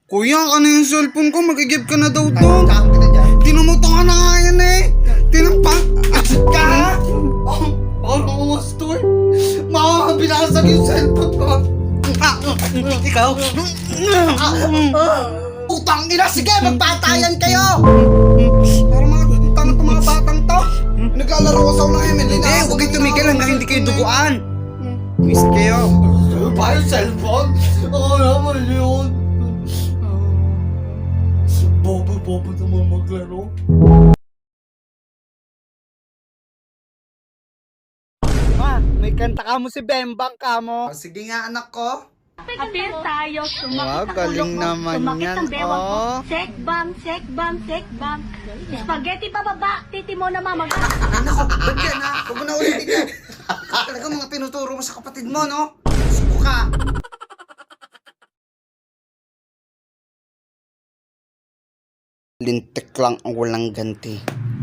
Kuya, ano yung cellphone ko? Magigib ka na daw doon. Saan kita dyan? Tinamuto ka na nga yan eh. Tinampa. Asit ka ha? Baka makuwas to eh. Binasag yung cellphone ko. Ikaw? Utang ina, sige, magpatayan kayo! Parang mga tanga to mga batang to. Naglalaro ko sa unang Emily Hindi, na. huwag kayo tumigil hanggang hindi kayo duguan. Miss kayo. Ano ba yung cellphone? Ako naman yun. Bobo naman maglaro. Ma, may kanta ka mo si Bembang ka mo. Sige nga anak ko. Apir tayo, Wow, sumakit ang galing ulo mo, naman sumakit yan, ang bewang mo. oh. Sekbang, sekbang, sekbang. Spaghetti pababa, titi mo na mamaga. Anak ko, ba't yan ha? Huwag mo na ulitin yan. Talaga mga tinuturo mo sa kapatid mo, no? Suko ka. Lintik lang ang walang ganti.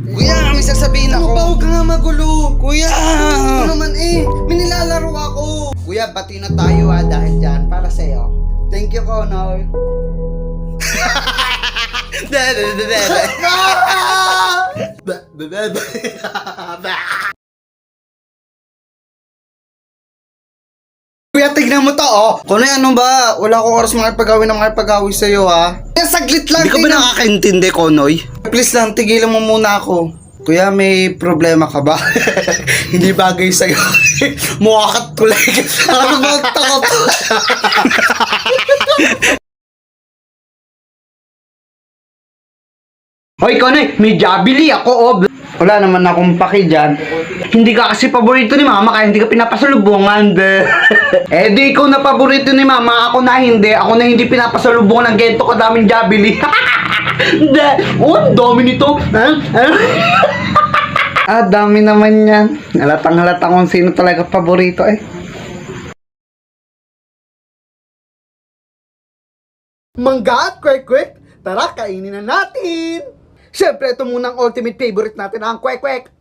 Kuya, may sasabihin ako. Ano ba? Huwag ka nga magulo. Kuya! Ano naman eh, may nilalaro ako. Kuya, bati na tayo ha dahil dyan para sa'yo. Thank you, Konoy. Kuya, tignan mo to, oh. Kung ano ba, wala akong oras makipag-awin na makipag-awin sa'yo, ha. Kaya saglit lang. Hindi ka ba nakakaintindi, Konoy? Please lang, tigilan mo muna ako. Kuya, may problema ka ba? Hindi bagay sa'yo. Mukha ka tulay. Ano ba ang takot? Hoy, Konoy, may jabili ako, oh. Wala naman akong paki dyan. Hindi ka kasi paborito ni mama kaya hindi ka pinapasalubungan. Eh di ikaw na paborito ni mama, ako na hindi. Ako na hindi pinapasalubungan ng gento kadaming jabili. Oh, ang dami nito. Ah, dami naman yan. Halatang halata kung sino talaga paborito eh. Mangga at kwek-kwek, tara kainin na natin! Siyempre, ito muna ang ultimate favorite natin, ang kwek-kwek.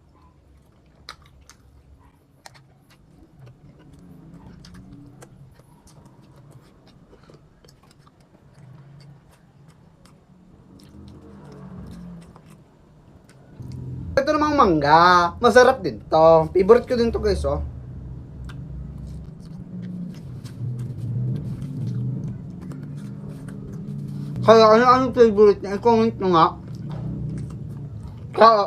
Ito namang mangga, masarap din to. Favorite ko din to guys, oh. Kaya ano favorite niya? I-comment nyo nga. Kaya,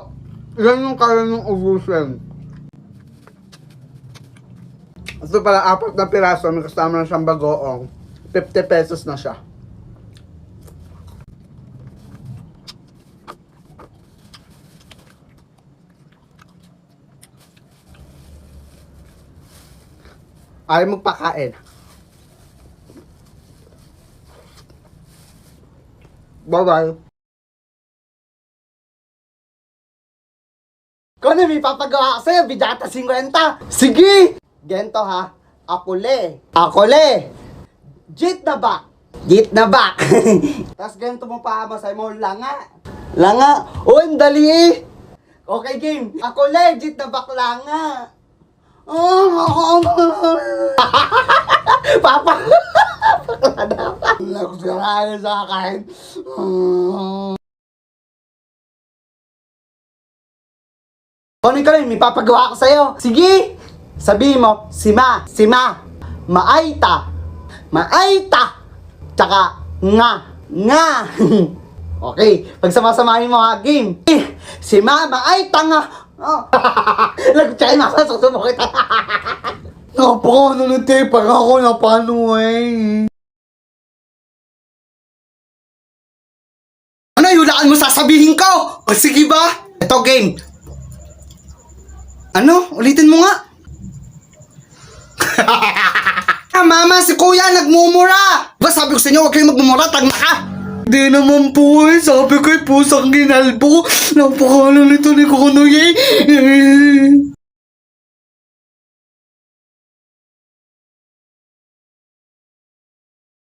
yan yung kaya nyung ubusin. Ito pala, 4 na piraso, may kasama na siyang bagoong. 50 pesos na siya. Ayaw magpakain. Bye-bye. Kung ano, may papagawa ko sa'yo, bidyata 50. Sige! Gento ha. Akule. Akule. Jit na ba? Jit na ba? Tapos ganito mo pa, masay mo, langa. Langa. Oh, ang dali eh. Okay, game. Akule, jit na bak, langa. Oh, Papa. Nagusaraan sa akin. Kunin ka rin, may papagawa ko sa'yo. Sige! Sabihin mo, sima, maaita, tsaka nga. Okay, pagsamasamahin mo ha, game. Sima, maaita nga. Oh. Lagutsahin mo, susubok kita. Napaka ano na tayo, parang ako na paano eh. Ano, hulaan mo sasabihin ko? O sige ba? Ito game. Ano? Ulitin mo nga. Mama, si kuya nagmumura. Ba sabi ko sa inyo, huwag kayong magmumura, tagna ka. Di naman po eh, sabi ko pusang ginalbo. Napakalo nito ni Konoy eh.